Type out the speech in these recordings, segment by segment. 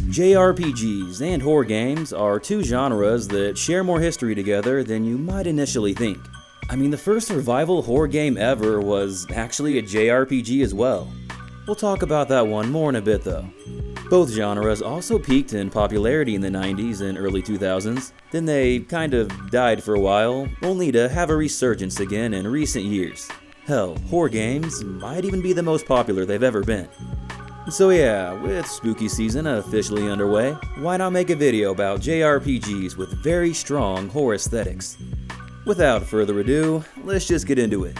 JRPGs and horror games are two genres that share more history together than you might initially think. I mean, the first survival horror game ever was actually a JRPG as well. We'll talk about that one more in a bit though. Both genres also peaked in popularity in the 90s and early 2000s, then they kind of died for a while, only to have a resurgence again in recent years. Hell, horror games might even be the most popular they've ever been. So yeah, with spooky season officially underway, why not make a video about JRPGs with very strong horror aesthetics? Without further ado, let's just get into it.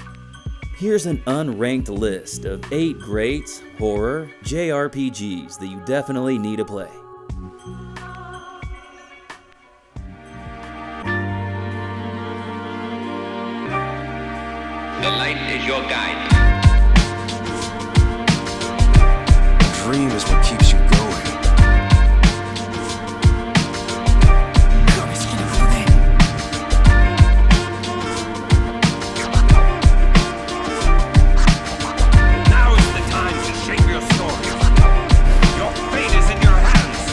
Here's an unranked list of 8 great horror JRPGs that you definitely need to play. The light is your guide. A dream is what keeps you going. Now is the time to shape your story. Your fate is in your hands.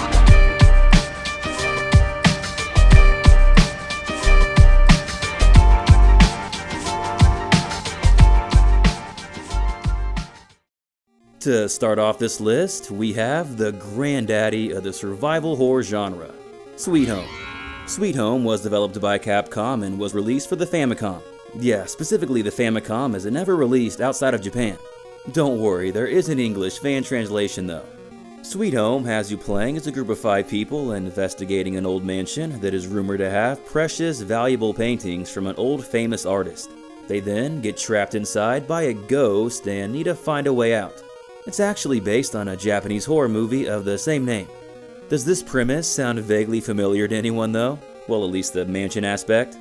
To start off this list, we have the granddaddy of the survival horror genre, Sweet Home. Sweet Home was developed by Capcom and was released for the Famicom. Yeah, specifically the Famicom, as it never released outside of Japan. Don't worry, there is an English fan translation though. Sweet Home has you playing as a group of 5 people investigating an old mansion that is rumored to have precious, valuable paintings from an old famous artist. They then get trapped inside by a ghost and need to find a way out. It's actually based on a Japanese horror movie of the same name. Does this premise sound vaguely familiar to anyone though? Well, at least the mansion aspect.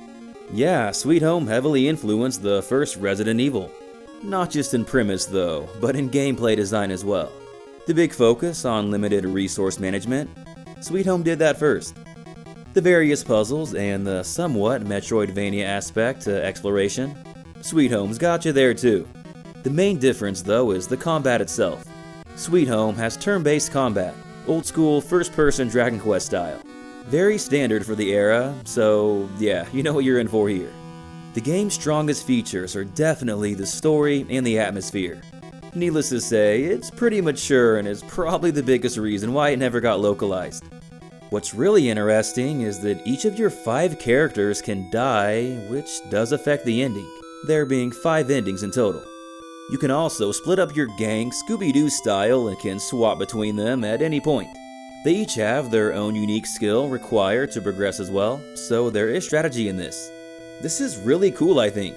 Yeah, Sweet Home heavily influenced the first Resident Evil. Not just in premise though, but in gameplay design as well. The big focus on limited resource management, Sweet Home did that first. The various puzzles and the somewhat Metroidvania aspect to exploration, Sweet Home's got you there too. The main difference though is the combat itself. Sweet Home has turn-based combat, old school first-person Dragon Quest style. Very standard for the era, so yeah, you know what you're in for here. The game's strongest features are definitely the story and the atmosphere. Needless to say, it's pretty mature and is probably the biggest reason why it never got localized. What's really interesting is that each of your 5 characters can die, which does affect the ending, there being 5 endings in total. You can also split up your gang Scooby-Doo style and can swap between them at any point. They each have their own unique skill required to progress as well, so there is strategy in this. This is really cool, I think.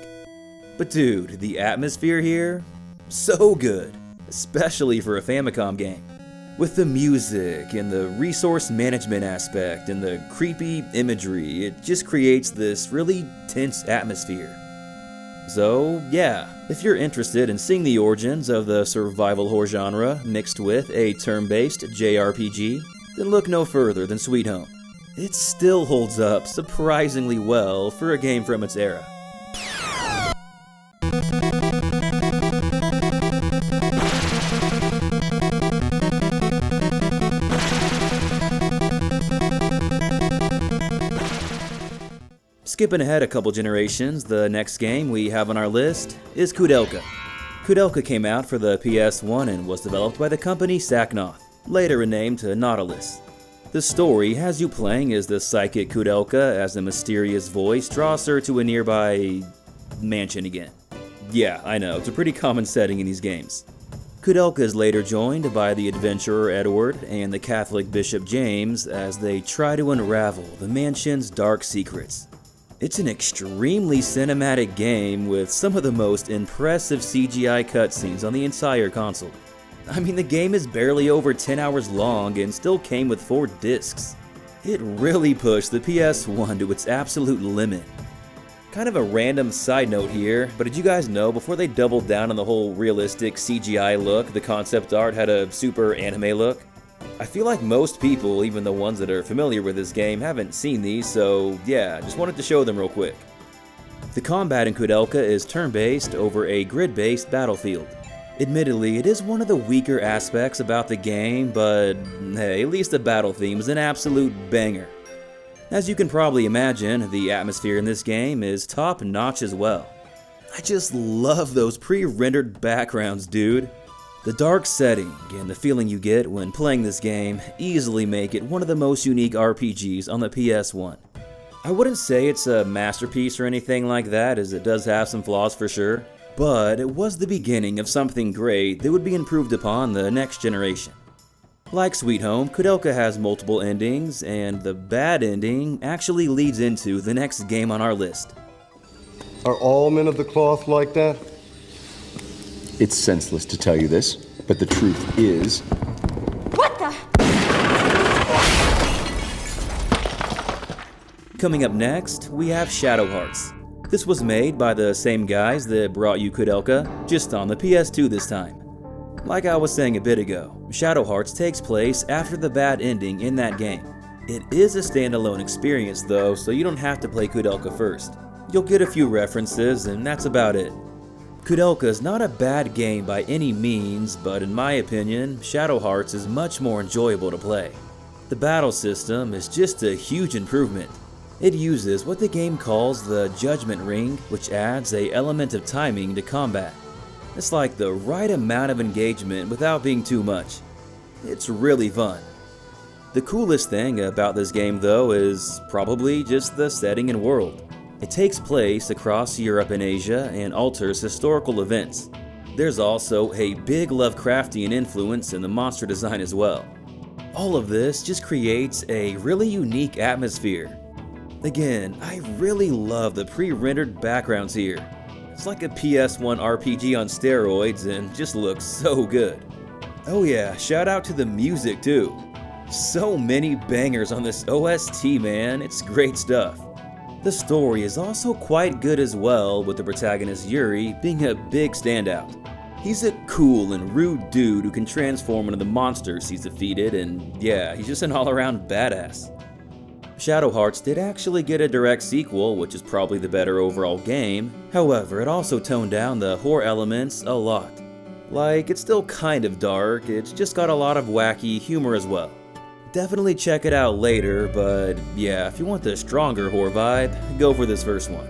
But dude, the atmosphere here? So good, especially for a Famicom game. With the music and the resource management aspect and the creepy imagery, it just creates this really tense atmosphere. So yeah, if you're interested in seeing the origins of the survival horror genre mixed with a turn-based JRPG, then look no further than Sweet Home. It still holds up surprisingly well for a game from its era. Skipping ahead a couple generations, the next game we have on our list is Koudelka. Koudelka came out for the PS1 and was developed by the company Saknoth, later renamed to Nautilus. The story has you playing as the psychic Koudelka as a mysterious voice draws her to a nearby mansion again. Yeah, I know, it's a pretty common setting in these games. Koudelka is later joined by the adventurer Edward and the Catholic Bishop James as they try to unravel the mansion's dark secrets. It's an extremely cinematic game with some of the most impressive CGI cutscenes on the entire console. I mean, the game is barely over 10 hours long and still came with 4 discs. It really pushed the PS1 to its absolute limit. Kind of a random side note here, but did you guys know before they doubled down on the whole realistic CGI look, the concept art had a super anime look? I feel like most people, even the ones that are familiar with this game, haven't seen these, so yeah, just wanted to show them real quick. The combat in Koudelka is turn-based over a grid-based battlefield. Admittedly, it is one of the weaker aspects about the game, but hey, at least the battle theme is an absolute banger. As you can probably imagine, the atmosphere in this game is top notch as well. I just love those pre-rendered backgrounds, dude. The dark setting and the feeling you get when playing this game easily make it one of the most unique RPGs on the PS1. I wouldn't say it's a masterpiece or anything like that, as it does have some flaws for sure, but it was the beginning of something great that would be improved upon the next generation. Like Sweet Home, Koudelka has multiple endings, and the bad ending actually leads into the next game on our list. Are all men of the cloth like that? It's senseless to tell you this, but the truth is... What the? Coming up next, we have Shadow Hearts. This was made by the same guys that brought you Koudelka, just on the PS2 this time. Like I was saying a bit ago, Shadow Hearts takes place after the bad ending in that game. It is a standalone experience though, so you don't have to play Koudelka first. You'll get a few references, and that's about it. Koudelka is not a bad game by any means, but in my opinion, Shadow Hearts is much more enjoyable to play. The battle system is just a huge improvement. It uses what the game calls the Judgment Ring, which adds an element of timing to combat. It's like the right amount of engagement without being too much. It's really fun. The coolest thing about this game though is probably just the setting and world. It takes place across Europe and Asia and alters historical events. There's also a big Lovecraftian influence in the monster design as well. All of this just creates a really unique atmosphere. Again, I really love the pre-rendered backgrounds here. It's like a PS1 RPG on steroids and just looks so good. Oh yeah, shout out to the music too. So many bangers on this OST, man, it's great stuff. The story is also quite good as well, with the protagonist Yuri being a big standout. He's a cool and rude dude who can transform into the monsters he's defeated, and yeah, he's just an all-around badass. Shadow Hearts did actually get a direct sequel, which is probably the better overall game. However, it also toned down the horror elements a lot. Like, it's still kind of dark, it's just got a lot of wacky humor as well. Definitely check it out later, but yeah, if you want the stronger horror vibe, go for this first one.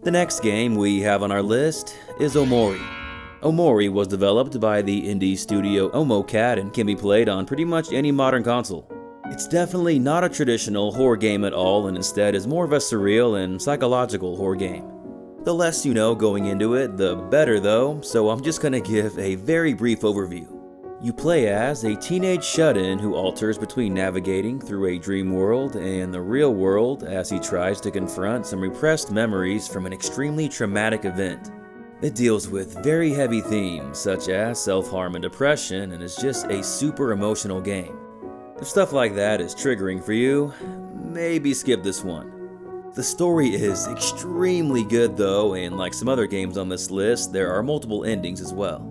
The next game we have on our list is Omori. Omori was developed by the indie studio Omocat and can be played on pretty much any modern console. It's definitely not a traditional horror game at all, and instead is more of a surreal and psychological horror game. The less you know going into it, the better though, so I'm just gonna give a very brief overview. You play as a teenage shut-in who alters between navigating through a dream world and the real world as he tries to confront some repressed memories from an extremely traumatic event. It deals with very heavy themes such as self-harm and depression, and is just a super emotional game. If stuff like that is triggering for you, maybe skip this one. The story is extremely good though, and like some other games on this list, there are multiple endings as well.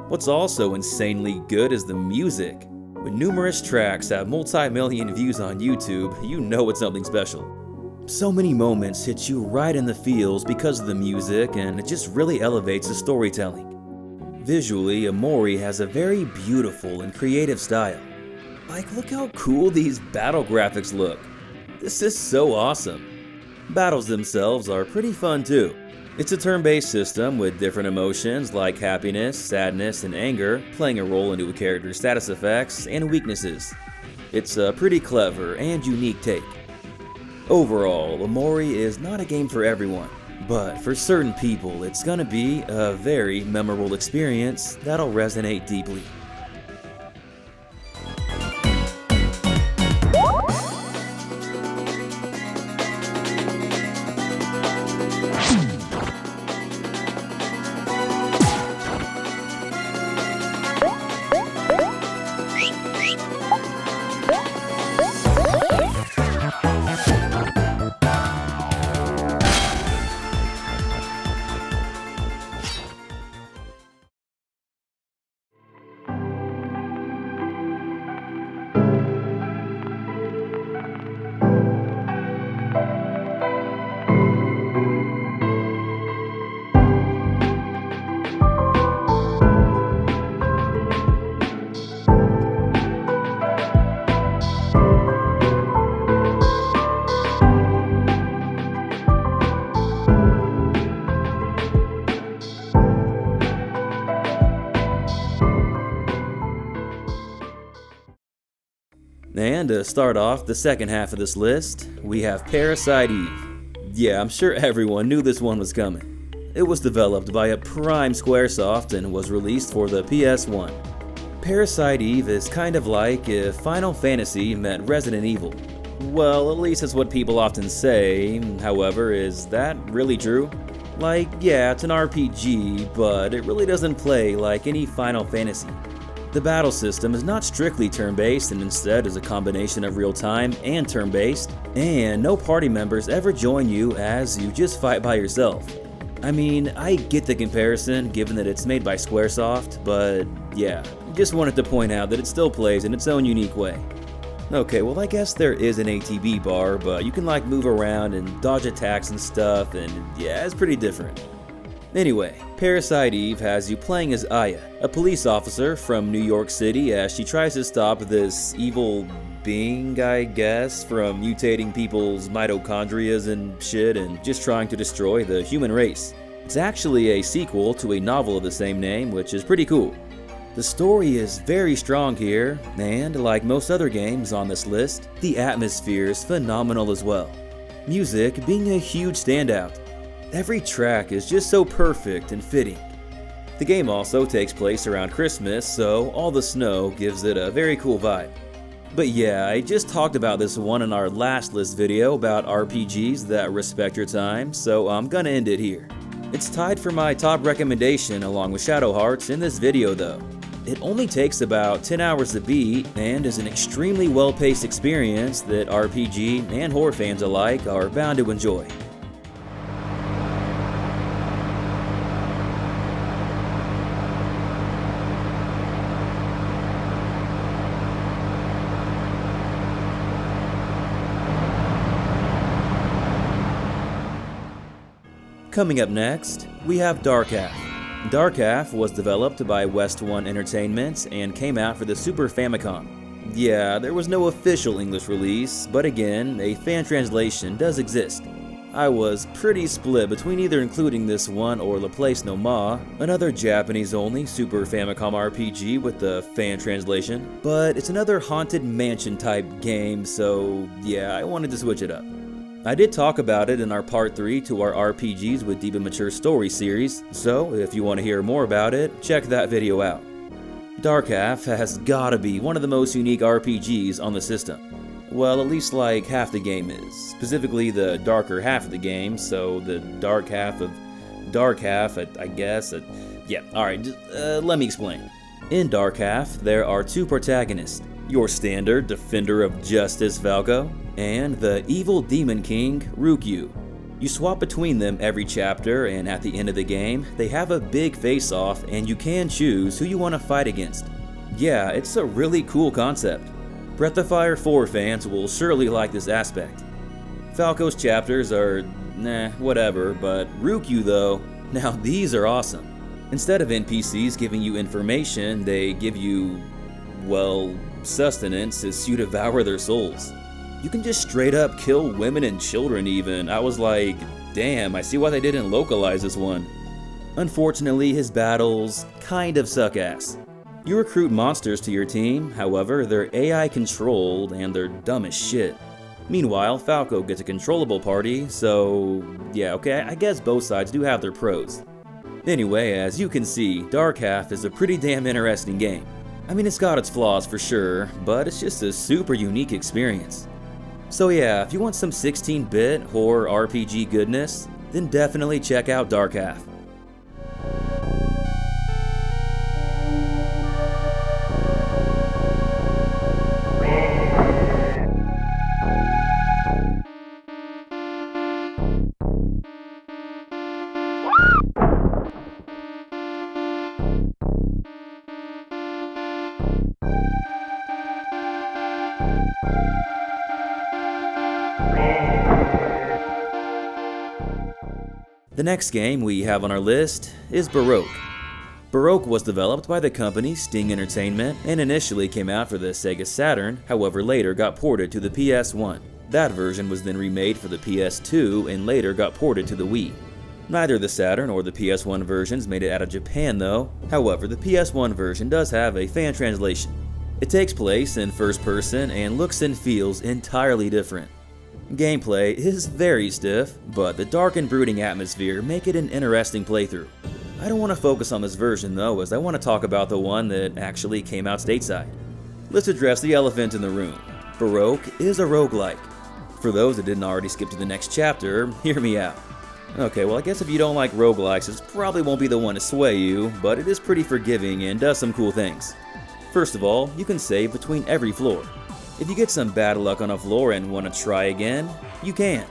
What's also insanely good is the music. When numerous tracks have multi-million views on YouTube, you know it's something special. So many moments hit you right in the feels because of the music, and it just really elevates the storytelling. Visually, Omori has a very beautiful and creative style. Like, look how cool these battle graphics look. This is so awesome. Battles themselves are pretty fun too. It's a turn-based system with different emotions like happiness, sadness, and anger playing a role into a character's status effects and weaknesses. It's a pretty clever and unique take. Overall, Omori is not a game for everyone, but for certain people it's gonna be a very memorable experience that'll resonate deeply. And to start off the second half of this list, we have Parasite Eve. Yeah, I'm sure everyone knew this one was coming. It was developed by a prime Squaresoft and was released for the PS1. Parasite Eve is kind of like if Final Fantasy met Resident Evil. Well, at least that's what people often say. However, is that really true? Like, yeah, it's an RPG, but it really doesn't play like any Final Fantasy. The battle system is not strictly turn-based and instead is a combination of real-time and turn-based, and no party members ever join you as you just fight by yourself. I mean, I get the comparison given that it's made by Squaresoft, but yeah, just wanted to point out that it still plays in its own unique way. Okay, well I guess there is an ATB bar, but you can like move around and dodge attacks and stuff, and yeah, it's pretty different. Anyway, Parasite Eve has you playing as Aya, a police officer from New York City as she tries to stop this evil being, I guess, from mutating people's mitochondria and shit and just trying to destroy the human race. It's actually a sequel to a novel of the same name, which is pretty cool. The story is very strong here, and like most other games on this list, the atmosphere is phenomenal as well. Music being a huge standout. Every track is just so perfect and fitting. The game also takes place around Christmas, so all the snow gives it a very cool vibe. But yeah, I just talked about this one in our last list video about RPGs that respect your time, so I'm gonna end it here. It's tied for my top recommendation along with Shadow Hearts in this video though. It only takes about 10 hours to beat and is an extremely well-paced experience that RPG and horror fans alike are bound to enjoy. Coming up next, we have Dark Half. Dark Half was developed by West One Entertainment and came out for the Super Famicom. Yeah, there was no official English release, but again, a fan translation does exist. I was pretty split between either including this one or La Place No Ma, another Japanese-only Super Famicom RPG with the fan translation, but it's another Haunted Mansion type game, so yeah, I wanted to switch it up. I did talk about it in our part 3 to our RPGs with Deep and Mature Story series, so if you want to hear more about it, check that video out. Dark Half has gotta be one of the most unique RPGs on the system. Well, at least like half the game is, specifically the darker half of the game, so the dark half of Dark Half, I guess. Yeah, alright, let me explain. In Dark Half, there are two protagonists, your standard Defender of Justice Falco, and the evil Demon King, Ryukyu. You swap between them every chapter, and at the end of the game, they have a big face-off and you can choose who you want to fight against. Yeah, it's a really cool concept. Breath of Fire 4 fans will surely like this aspect. Falco's chapters are, whatever, but Ryukyu though, now these are awesome. Instead of NPCs giving you information, they give you, well, sustenance as you devour their souls. You can just straight up kill women and children even. I was like, damn, I see why they didn't localize this one. Unfortunately, his battles kind of suck ass. You recruit monsters to your team, however, they're AI controlled and they're dumb as shit. Meanwhile, Falco gets a controllable party, so yeah, okay, I guess both sides do have their pros. Anyway, as you can see, Dark Half is a pretty damn interesting game. I mean, it's got its flaws for sure, but it's just a super unique experience. So yeah, if you want some 16-bit horror RPG goodness, then definitely check out Dark Half. The next game we have on our list is Baroque. Baroque was developed by the company Sting Entertainment and initially came out for the Sega Saturn, however later got ported to the PS1. That version was then remade for the PS2 and later got ported to the Wii. Neither the Saturn or the PS1 versions made it out of Japan though, however the PS1 version does have a fan translation. It takes place in first person and looks and feels entirely different. Gameplay is very stiff, but the dark and brooding atmosphere make it an interesting playthrough. I don't want to focus on this version though, as I want to talk about the one that actually came out stateside. Let's address the elephant in the room. Baroque is a roguelike. For those that didn't already skip to the next chapter, hear me out. Okay, well I guess if you don't like roguelikes, this probably won't be the one to sway you, but it is pretty forgiving and does some cool things. First of all, you can save between every floor. If you get some bad luck on a floor and want to try again, you can.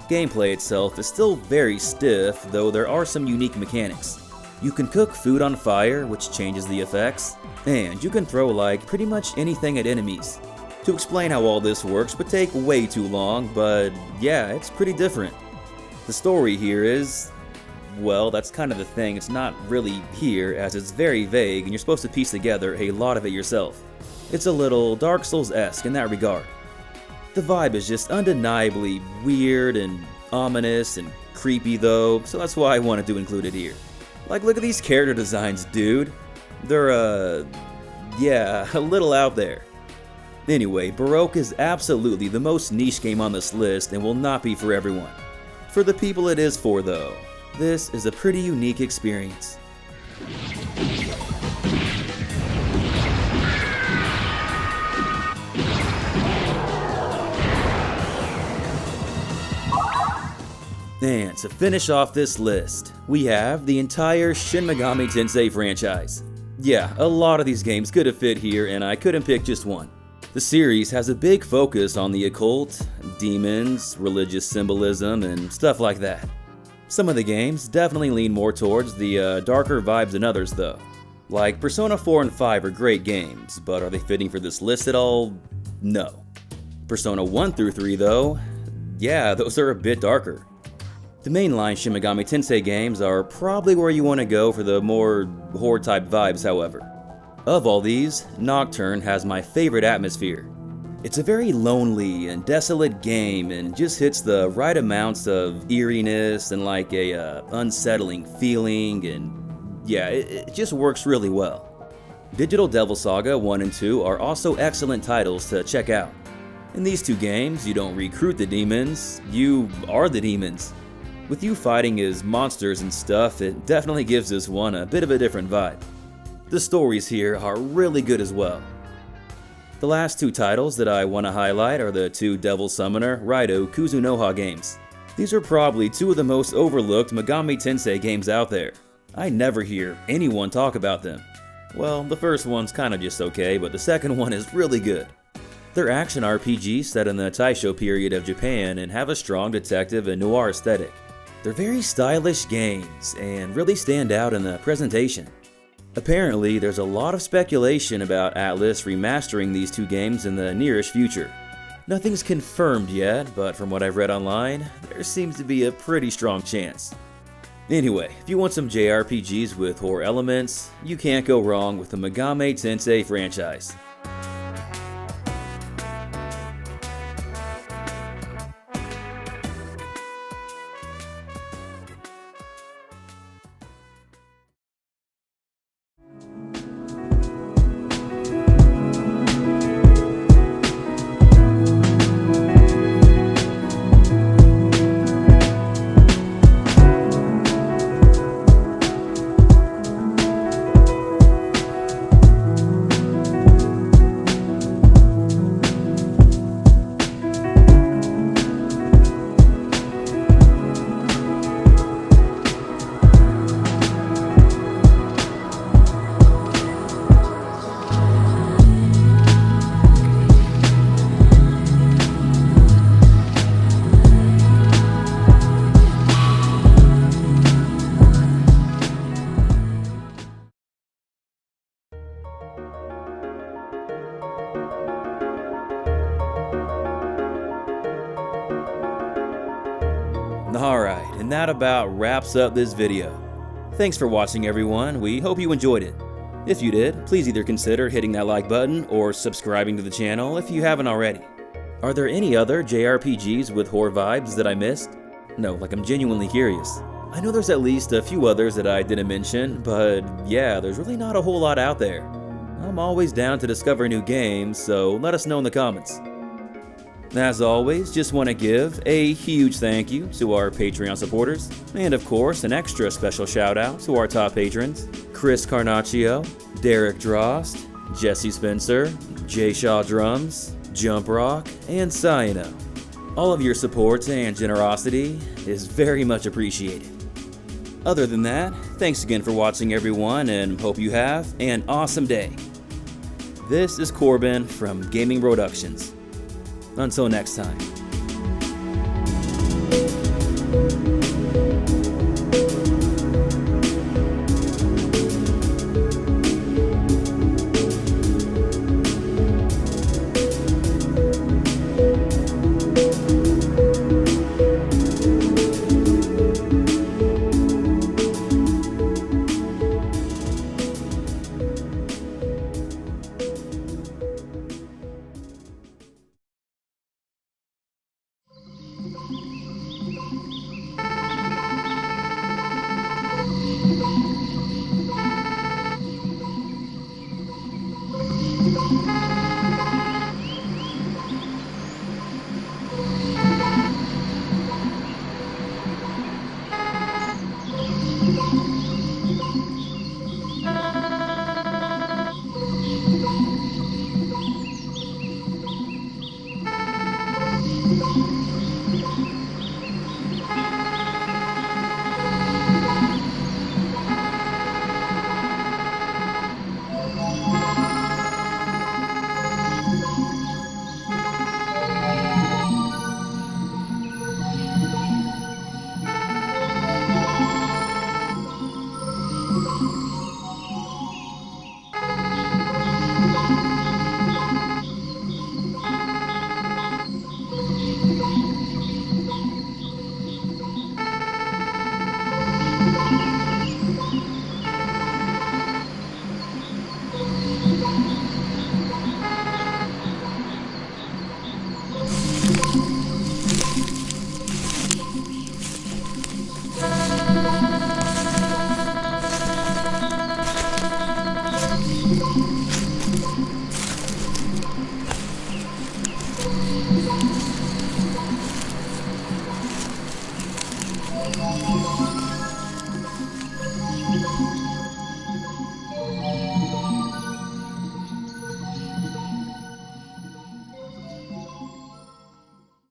Gameplay itself is still very stiff, though there are some unique mechanics. You can cook food on fire, which changes the effects, and you can throw like pretty much anything at enemies. To explain how all this works would take way too long, but yeah, it's pretty different. The story here is, well, that's kind of the thing, it's not really here as it's very vague and you're supposed to piece together a lot of it yourself. It's a little Dark Souls-esque in that regard. The vibe is just undeniably weird and ominous and creepy though, so that's why I wanted to include it here. Like, look at these character designs, dude. They're, yeah, a little out there. Anyway, Baroque is absolutely the most niche game on this list and will not be for everyone. For the people it is for though, this is a pretty unique experience. And to finish off this list, we have the entire Shin Megami Tensei franchise. Yeah, a lot of these games could have fit here and I couldn't pick just one. The series has a big focus on the occult, demons, religious symbolism, and stuff like that. Some of the games definitely lean more towards the darker vibes than others though. Like Persona 4 and 5 are great games, but are they fitting for this list at all? No. Persona 1 through 3 though, yeah, those are a bit darker. The mainline Shin Megami Tensei games are probably where you want to go for the more horror-type vibes, however. Of all these, Nocturne has my favorite atmosphere. It's a very lonely and desolate game and just hits the right amounts of eeriness and like a unsettling feeling, and yeah, it just works really well. Digital Devil Saga 1 and 2 are also excellent titles to check out. In these two games, you don't recruit the demons, you are the demons. With you fighting as monsters and stuff, it definitely gives this one a bit of a different vibe. The stories here are really good as well. The last two titles that I want to highlight are the two Devil Summoner Raidou Kuzunoha games. These are probably two of the most overlooked Megami Tensei games out there. I never hear anyone talk about them. Well, the first one's kinda just okay, but the second one is really good. They're action RPGs set in the Taisho period of Japan and have a strong detective and noir aesthetic. They're very stylish games and really stand out in the presentation. Apparently, there's a lot of speculation about Atlus remastering these two games in the nearish future. Nothing's confirmed yet, but from what I've read online, there seems to be a pretty strong chance. Anyway, if you want some JRPGs with horror elements, you can't go wrong with the Megami Tensei franchise. Alright, and that about wraps up this video. Thanks for watching everyone, we hope you enjoyed it. If you did, please either consider hitting that like button or subscribing to the channel if you haven't already. Are there any other JRPGs with horror vibes that I missed? No, like I'm genuinely curious. I know there's at least a few others that I didn't mention, but yeah, there's really not a whole lot out there. I'm always down to discover new games, so let us know in the comments. As always, just want to give a huge thank you to our Patreon supporters, and of course an extra special shout out to our top patrons, Chris Carnaccio, Derek Drost, Jesse Spencer, Jay Shaw Drums, Jump Rock, and Cyano. All of your support and generosity is very much appreciated. Other than that, thanks again for watching everyone, and hope you have an awesome day. This is Corbin from Gaming Productions. Until next time.